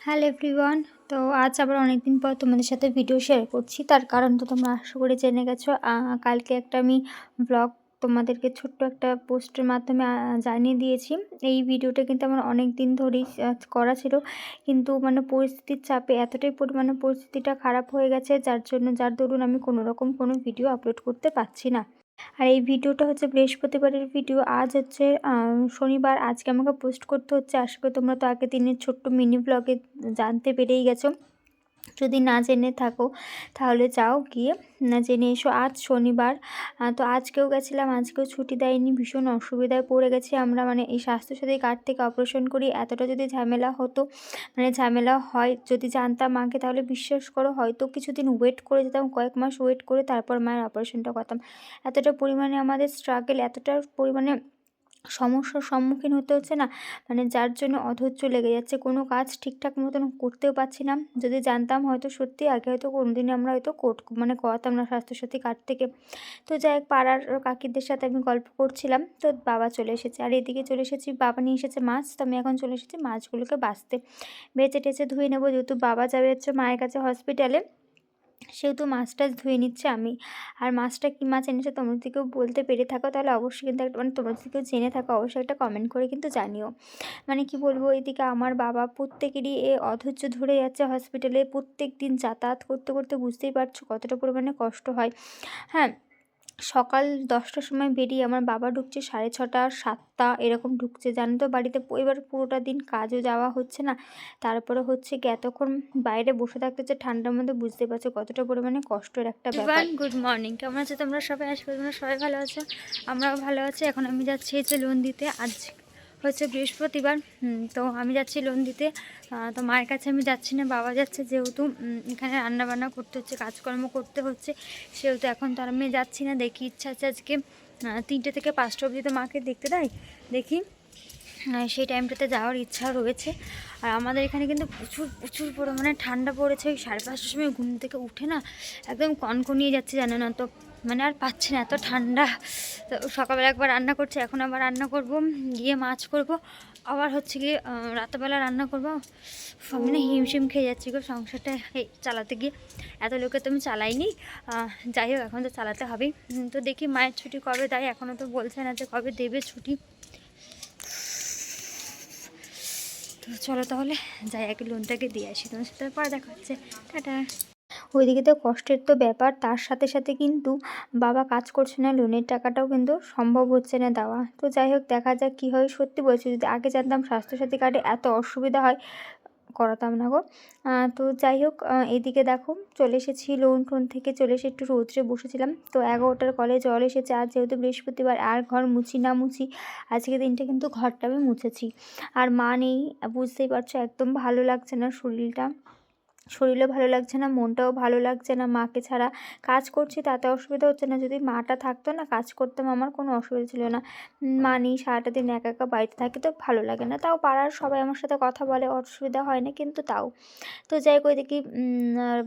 Hello everyone. তো আজ আবার অনেকদিন পর তোমাদের সাথে ভিডিও শেয়ার করছি। তার কারণ তো তোমরা আশা করি জেনে গেছো। কালকে একটা আমি ব্লগ তোমাদেরকে ছোট্ট একটা পোস্টের মাধ্যমে জানিয়ে দিয়েছি। এই ভিডিওটা কিন্তু আমার অনেক দিন ধরেই করা ছিল, কিন্তু মানে পরিস্থিতির চাপে এতটাই পরিমাণে পরিস্থিতিটা খারাপ হয়ে গেছে, যার দরুন আমি কোনোরকম কোনো ভিডিও আপলোড করতে পারছি না। আর এই ভিডিওটা হচ্ছে বৃহস্পতিবারের ভিডিও। আজ হচ্ছে শনিবার। আজকে আমাকে পোস্ট করতে হচ্ছে। আশা করি তোমরা তো আগের দিনের ছোট্ট মিনি ব্লগে জানতে পেরেই গেছো। যদি না জেনে থাকো তাহলে যাও গিয়ে জেনে এসো। আজ শনিবার, তো আজকেও গেছিলাম, আজকেও ছুটি দেয়নি। ভীষণ অসুবিধায় পড়ে গেছি আমরা। মানে এই স্বাস্থ্যসাথী কার্ড থেকে অপারেশন করি, এতটা যদি ঝামেলা হতো, মানে ঝামেলা হয় যদি জানতাম আগে, তাহলে বিশ্বাস করো হয়তো কিছুদিন ওয়েট করে যেতাম, কয়েক মাস ওয়েট করে তারপর মায়ের অপারেশনটা করতাম। এতটা পরিমাণে আমাদের স্ট্রাগল, এতটা পরিমাণে সমস্যার সম্মুখীন হতে হচ্ছে না, মানে যার জন্য অধৈর্য লেগে যাচ্ছে। কোনো কাজ ঠিকঠাক মতন করতেও পারছি না। যদি জানতাম হয়তো সত্যি আগে হয়তো কোনোদিনই আমরা হয়তো করাতাম না স্বাস্থ্যসাথী কার্ড থেকে। তো যাই হোক, পাড়ার কাকিদের সাথে আমি গল্প করছিলাম, তো বাবা চলে এসেছে। আর এদিকে চলে এসেছি, বাবা নিয়ে এসেছে মাছ, তো আমি এখন চলে এসেছি মাছগুলোকে বাছতে। বেছে টেছে ধুয়ে নেবো, যেহেতু বাবা যাবে হচ্ছে মায়ের কাছে হসপিটালে, সেহেতু মাছটা ধুয়ে নিচ্ছে আমি। আর মাছটা কী মাছ এনেছে তোমরা যদি কেউ বলতে পেরে থাকো তাহলে অবশ্যই কিন্তু একটা, মানে তোমরা যদি কেউ জেনে থাকো অবশ্যই একটা কমেন্ট করে কিন্তু জানিও। মানে কি বলবো, এদিকে আমার বাবা প্রত্যেকেরই অধৈর্য ধরে যাচ্ছে হসপিটালে। প্রত্যেক দিন যাতায়াত করতে করতে বুঝতেই পারছো কতটা পরিমাণে কষ্ট হয়। হ্যাঁ, সকাল 10টার সময় বেরিয়ে আমার বাবা ঢুকছে 6:30 7টা এরকম ঢুকছে, জানো তো। বাড়িতে এবার পুরোটা দিন কাজও যাওয়া হচ্ছে না, তারপরে হচ্ছে কি এতক্ষণ বাইরে বসে থাকতে হচ্ছে ঠান্ডার মধ্যে, বুঝতে পারছো কতটা পরিমাণে কষ্টের একটা ব্যাপার। গুড মর্নিং, কেমন আছো তোমরা সবাই? আশা করি তোমরা সবাই ভালো আছো, আমরাও ভালো আছি। এখন আমি যাচ্ছি হচ্ছে লোন দিতে। আজ হচ্ছে বৃহস্পতিবার, তো আমি যাচ্ছি লোন দিতে। তো মায়ের কাছে আমি যাচ্ছি না, বাবা যাচ্ছে। যেহেতু এখানে রান্নাবান্না করতে হচ্ছে, কাজকর্ম করতে হচ্ছে, সেহেতু এখন তো আর আমি যাচ্ছি না। দেখি ইচ্ছা আছে আজকে 3টে থেকে 5টা অবধি তো মাকে দেখতে দেয়, দেখি সেই টাইমটাতে যাওয়ার ইচ্ছা রয়েছে। আর আমাদের এখানে কিন্তু প্রচুর প্রচুর পরিমাণে ঠান্ডা পড়েছে। ওই 5:30টার সময় ঘুম থেকে উঠে না একদম কনকনিয়ে যাচ্ছে, জানো না তো। মানে আর পাচ্ছি না, এত ঠান্ডা। তো সকালবেলা একবার রান্না করছি, এখন আবার রান্না করব, গিয়ে মাছ করব, আবার হচ্ছে গিয়ে রাতেরবেলা রান্না করব। মানে হিমশিম খেয়ে যাচ্ছি গো সংসারটা চালাতে গিয়ে। এত লোকে তো আমি চালাইনি, যাই হোক এখন তো চালাতে হবেই। তো দেখি মায়ের ছুটি কবে দেয়, এখনও তো বলছে না যে কবে দেবে ছুটি। তো চলো তাহলে যাই, আগে লোনটাকে দিয়ে আসি, তোমার সাথে পরে দেখা হচ্ছে। টাটা। ওইদিকে তো কষ্টের তো ব্যাপার, তার সাথে সাথে কিন্তু বাবা কাজ করছে না, লোনের টাকাটাও কিন্তু সম্ভব হচ্ছে না দেওয়া। তো যাই হোক, দেখা যাক কী হয়। সত্যি বলছি, যদি আগে জানতাম স্বাস্থ্যসাথী কার্ডে এত অসুবিধা হয়, করাতাম না গো। তো যাই হোক, এদিকে দেখো চলে এসেছি লোন টোন থেকে, চলে এসে একটু রৌদ্রে বসেছিলাম। তো 11টার কলে জল এসেছে। আর যেহেতু বৃহস্পতিবার, আর ঘর মুছি না মুছি, আজকে দিনটা কিন্তু ঘরটা আমি মুছেছি। আর মা নেই, বুঝতেই পারছো, একদম ভালো লাগছে না শরীরও ভালো লাগছে না, মনটাও ভালো লাগছে না মাকে ছাড়া। কাজ করছি তাতে অসুবিধা হচ্ছে না, যদি মাটা থাকতো না কাজ করতাম, আমার কোনো অসুবিধা ছিল না। মা নেই, সারাটা দিন একা একা বাড়িতে থাকি, তো ভালো লাগে না। তাও পাড়ার সবাই আমার সাথে কথা বলে, অসুবিধা হয় না, কিন্তু তাও। তো যাই হোক, ওইদিকে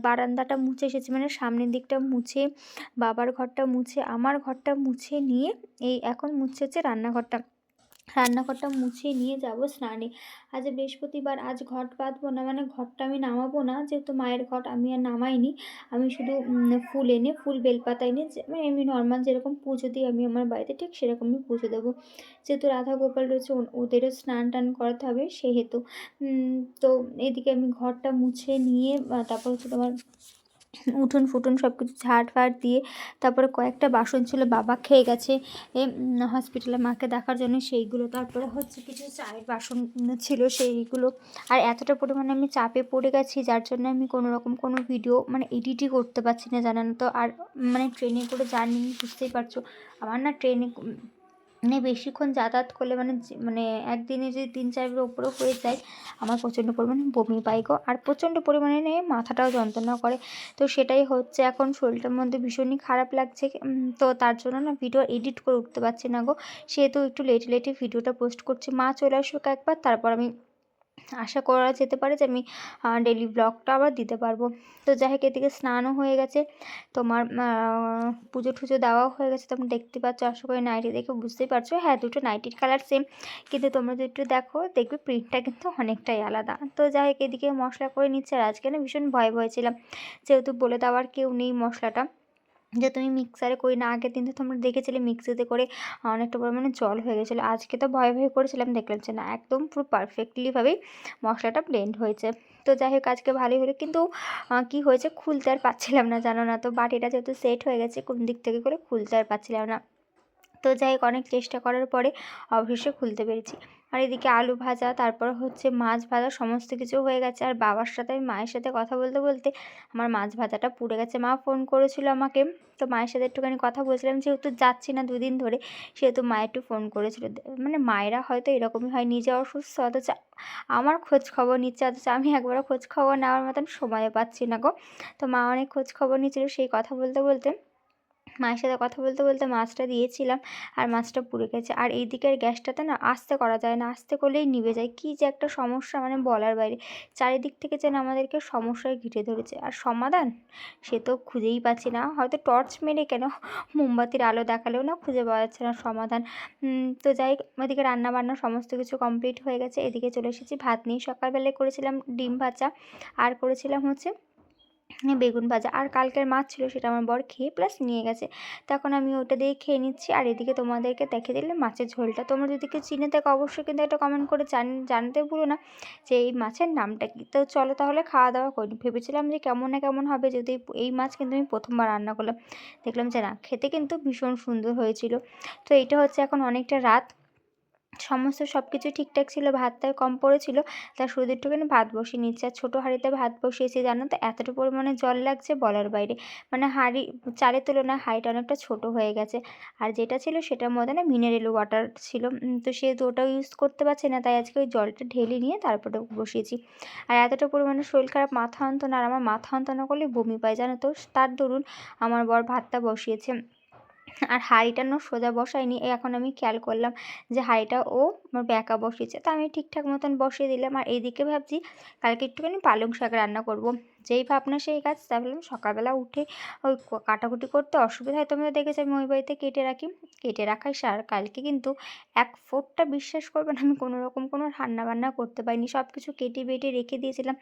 বারান্দাটা মুছে এসেছি, মানে সামনের দিকটা মুছে, বাবার ঘরটা মুছে, আমার ঘরটা মুছে নিয়ে এই এখন মুছে হচ্ছে রান্নাঘরটা মুছিয়ে নিয়ে যাব স্নানে। আজ বৃহস্পতিবার, আজ ঘট বাঁধবো না, মানে ঘরটা আমি নামাবো না, যেহেতু মায়ের ঘট আমি আর নামাইনি। আমি শুধু ফুল বেলপাতা এনে মানে এমনি নর্মাল যেরকম পুজো দিই আমি আমার বাড়িতে, ঠিক সেরকমই পুজো দেবো। যেহেতু রাধা গোপাল রয়েছে, ওদেরও স্নান টান করাতে হবে, সেহেতু তো এদিকে আমি ঘরটা মুছে নিয়ে তারপর হচ্ছে তোমার উঠোন ফুটুন সব কিছু ঝাড় ফাড় দিয়ে, তারপরে কয়েকটা বাসন ছিল বাবা খেয়ে গেছে হসপিটালে মাকে দেখার জন্য, সেইগুলো। তারপরে হচ্ছে কিছু চায়ের বাসন ছিল সেইগুলো। আর এতটা পরিমাণে আমি চাপে পড়ে গেছি, যার জন্য আমি কোনো রকম কোনো ভিডিও মানে এডিটই করতে পারছি না, জানেন তো। আর মানে ট্রেনে করে জার্নি, বুঝতেই পারছো আমার না ট্রেনে মানে বেশিক্ষণ যাতায়াত করলে মানে একদিনে যদি 3-4 উপরেও হয়ে যায়, আমার প্রচণ্ড পরিমাণে বমি পাই গো। আর প্রচণ্ড পরিমাণে মাথাটাও যন্ত্রণা করে। তো সেটাই হচ্ছে, এখন শরীরটার মধ্যে ভীষণই খারাপ লাগছে। তো তার জন্য না ভিডিও এডিট করে উঠতে পারছি না গো, সেহেতু একটু লেটে ভিডিওটা পোস্ট করছি। মা চলে আসুক একবার, তারপর আমি আশা করা যেতে পারে যে আমি ডেইলি ব্লগটা আবার দিতে পারবো। তো যাই হোক, এদিকে স্নানও হয়ে গেছে, তোমার পুজো টুজো দেওয়াও হয়ে গেছে। তোমরা দেখতে পাচ্ছ, আশা করি নাইটি দেখে বুঝতেই পারছো। হ্যাঁ, দুটো নাইটির কালার সেম, কিন্তু তোমরা যদি একটু দেখো দেখবে প্রিন্টটা কিন্তু অনেকটাই আলাদা। তো যাই হোক, এদিকে মশলা করে নিচ্ছে। আর আজকে না ভীষণ ভয় ছিলাম, যেহেতু বলে দেওয়ার কেউ নেই মশলাটা, যে তুমি মিক্সারে করি না। আগের দিন তো তোমরা দেখেছিলে মিক্সিতে করে অনেকটা পরিমাণে জল হয়ে গেছিলো। আজকে তো ভয়ে করেছিলাম, দেখলাম যে না, একদম পুরো পারফেক্টলিভাবেই মশলাটা ব্লেন্ড হয়েছে। তো যাই হোক, আজকে ভালোই হলো, কিন্তু কী হয়েছে, খুলতে আর পারছিলাম না, জানো না তো। বাটিটা যেহেতু সেট হয়ে গেছে, কোন দিক থেকে করে খুলতে আর পারছিলাম না। তো যাই হোক, অনেক চেষ্টা করার পরে অবশেষে খুলতে পেরেছি। আর এদিকে আলু ভাজা, তারপর হচ্ছে মাছ ভাজা, সমস্ত কিছু হয়ে গেছে। আর বাবার সাথে আমি মায়ের সাথে কথা বলতে বলতে আমার মাছ ভাজাটা পুড়ে গেছে। মা ফোন করেছিল আমাকে, তো মায়ের সাথে একটুখানি কথা বলছিলাম, যেহেতু যাচ্ছি না দুদিন ধরে, সেহেতু মা একটু ফোন করেছিল। মানে মায়েরা হয়তো এরকমই হয়, নিজে অসুস্থ অথচ আমার খোঁজ খবর নিচ্ছে, অথচ আমি একবারও খোঁজ খবর নেওয়ার মতন সময়ও পাচ্ছি না গো। তো মা অনেক খোঁজ খবর নিচ্ছিল, সেই কথা বলতে বলতে মায়ের সাথে কথা বলতে বলতে মাছটা দিয়েছিলাম, আর মাছটা পুড়ে গেছে। আর এই দিকের গ্যাসটাতে না আস্তে করা যায় না, আস্তে করলেই নিভে যায়। কী যে একটা সমস্যা, মানে বলার বাইরে। চারিদিক থেকে যেন আমাদেরকে সমস্যায় ঘিরে ধরেছে, আর সমাধান সে তো খুঁজেই পাচ্ছি না। হয়তো টর্চ মেরে কেন, মোমবাতির আলো দেখালেও না খুঁজে পাওয়া যাচ্ছে না সমাধান। তো যাই হোক, ওদিকে রান্নাবান্না সমস্ত কিছু কমপ্লিট হয়ে গেছে। এদিকে চলে এসেছি ভাত নিয়ে। সকালবেলায় করেছিলাম ডিম ভাজা, আর করেছিলাম হচ্ছে বেগুন ভাজা। আর কালকের মাছ ছিল, সেটা আমার বর খেয়ে প্লাস নিয়ে গেছে। তো এখন আমি ওটা দিয়ে খেয়ে নিচ্ছি। আর এদিকে তোমাদেরকে দেখিয়ে দিলে মাছের ঝোলটা। তোমরা যদি কেউ চিনে থাকো অবশ্যই কিন্তু একটা কমেন্ট করে জানতে ভুলো না যে এই মাছের নামটা কী। তো চলো তাহলে খাওয়া দাওয়া করি। ভেবেছিলাম যে কেমন না কেমন হবে, যদি এই মাছ কিন্তু আমি প্রথমবার রান্না করলাম, দেখলাম যে না, খেতে কিন্তু ভীষণ সুন্দর হয়েছিল। তো এইটা হচ্ছে এখন অনেকটা রাত, সমস্ত সব কিছু ঠিকঠাক ছিল, ভাতটা কম পড়েছিল, তার শুধু একটুখানি ভাত বসিয়ে নিচ্ছি। আর ছোটো হাঁড়িতে ভাত বসিয়েছি, জানো তো এতটা পরিমাণে জল লাগছে বলার বাইরে। মানে চালের তুলনায় হাঁড়িটা অনেকটা ছোটো হয়ে গেছে। আর যেটা ছিল সেটার মধ্যে না মিনারেল ওয়াটার ছিল, তো সেহেতু ওটাও ইউজ করতে পারছি না, তাই আজকে ওই জলটা ঢেলে নিয়ে তারপরে বসিয়েছি। আর এতটা পরিমাণে শরীর খারাপ, মাথা যন্ত্রণা, আর আমার মাথা যন্ত্রণা করলে বমি পায়, জানো তো। তার দরুন আমার বর ভাতটা বসিয়েছে, আর হাঁড়িটা না সোজা বসায়নি। এখন আমি খেয়াল করলাম যে হাঁড়িটা ও আমার ব্যাকা বসিয়েছে, তো আমি ঠিকঠাক মতন বসিয়ে দিলাম। আর এইদিকে ভাবছি কালকে একটুখানি পালং শাক রান্না করব। যেই ভাবনা সেই কাজ, তা ভাবলাম সকালবেলা উঠে ওই কাটাকুটি করতে অসুবিধা হয়, তোমরা দেখেছো আমি ওই বাড়িতে কেটে রাখি, কেটে রাখাই সার। কালকে কিন্তু এক ফোঁটা বিশ্বাস করবে না, আমি কোনোরকম কোনো রান্নাবান্না করতে পারিনি, সব কিছু কেটে বেটে রেখে দিয়েছিলাম।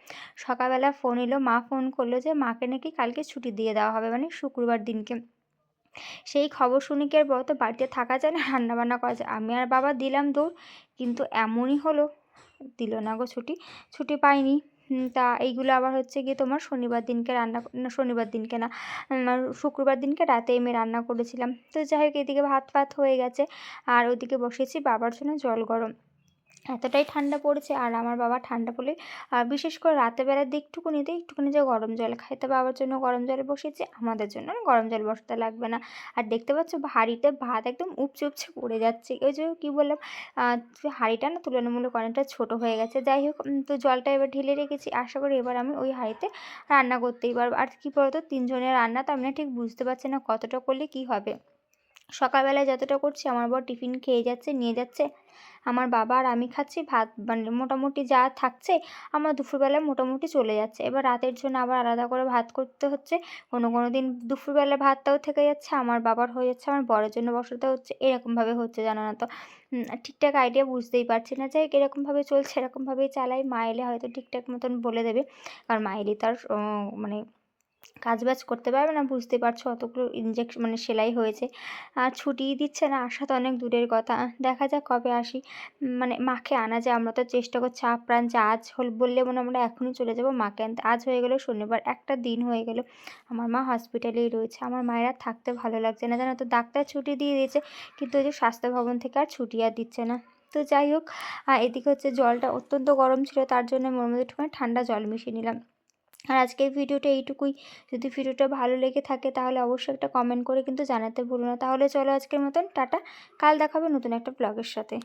সকালবেলা ফোন এলো, মা ফোন করলো যে মাকে নাকি কালকে ছুটি দিয়ে দেওয়া হবে, মানে শুক্রবার দিনকে। সেই খবর শুনে কি আর বলো তো বাড়িতে থাকা যায় না, রান্নাবান্না করা যায়। আমি আর বাবা দিলাম দৌড়, কিন্তু এমনই হলো, দিল না গো ছুটি, ছুটি পাইনি। তা এইগুলো আবার হচ্ছে গিয়ে তোমার শনিবার দিনকে রান্না, না শনিবার দিনকে না, শুক্রবার দিনকে রাতে আমি রান্না করেছিলাম। তো যাই হোক, এদিকে ভাত ফাত হয়ে গেছে, আর ওইদিকে বসেছি বাবার জন্য জল গরম। এতটাই ঠান্ডা পড়েছে, আর আমার বাবা ঠান্ডা পড়লে বিশেষ করে রাতের বেলার দিকটুকুনিতে একটুখানি যে গরম জল খায়, তো বাবার জন্য গরম জল বসিয়েছি, আমাদের জন্য গরম জল বসাতে লাগবে না। আর দেখতে পাচ্ছ হাঁড়িতে ভাত একদম উপচে উপচে পড়ে যাচ্ছে। ওই যে কী বললাম, হাঁড়িটা না তুলনামূলক অনেকটা ছোটো হয়ে গেছে। যাই হোক, তো জলটা এবার ঢেলে রেখেছি, আশা করি এবার আমি ওই হাঁড়িতে রান্না করতেই পারবো। আর কী বলতো, 3 জনের রান্না, তো আমি না ঠিক বুঝতে পারছি না কতটা করলে কী হবে। সকালবেলায় যতটা করছি আমার বর টিফিন খেয়ে যাচ্ছে, নিয়ে যাচ্ছে, আমার বাবা আর আমি খাচ্ছি ভাত, মানে মোটামুটি যা থাকছে আমার দুপুরবেলায় মোটামুটি চলে যাচ্ছে। এবার রাতের জন্য আবার আলাদা করে ভাত করতে হচ্ছে। কোনো দিন দুপুরবেলা ভাতটাও থেকে যাচ্ছে, আমার বাবার হয়ে যাচ্ছে, আমার বরের জন্য বসাতে হচ্ছে, এরকমভাবে হচ্ছে, জানো না তো। ঠিকঠাক আইডিয়া বুঝতেই পারছি না, যাই হোক এরকমভাবে চলছে, এরকমভাবেই চালাই। মা এলে হয়তো ঠিকঠাক মতন বলে দেবে, কারণ মা এলে তার মানে কাজবাজ করতে পারবে না, বুঝতে পারছো অতগুলো মানে সেলাই হয়েছে। আর ছুটিই দিচ্ছে না, আসা তো অনেক দূরের কথা। দেখা যাক কবে আসি, মানে মাকে আনা যায়। আমরা তো চেষ্টা করছি আপ্রাণ যে আজ বললে মনে আমরা এখনই চলে যাব মাকে আনতে। আজ হয়ে গেল শনিবার, একটা দিন হয়ে গেল, আমার মা হসপিটালেই রয়েছে। আমার মায়ের আর থাকতে ভালো লাগছে না, জানো তো। ডাক্তার ছুটি দিয়ে দিয়েছে, কিন্তু ওই যে স্বাস্থ্য ভবন থেকে আর ছুটি আর দিচ্ছে না। তো যাই হোক, এদিকে হচ্ছে জলটা অত্যন্ত গরম ছিল, তার জন্য ওর মধ্যে একটুখানি ঠান্ডা জল মিশিয়ে নিলাম। আর আজকের ভিডিওটা এইটুকুই। যদি ভিডিওটা ভালো লেগে থাকে তাহলে অবশ্যই একটা কমেন্ট করে কিন্তু জানাতে ভুলো না। তাহলে চলো আজকের মতন টাটা, কাল দেখা হবে নতুন একটা ব্লগের সাথে।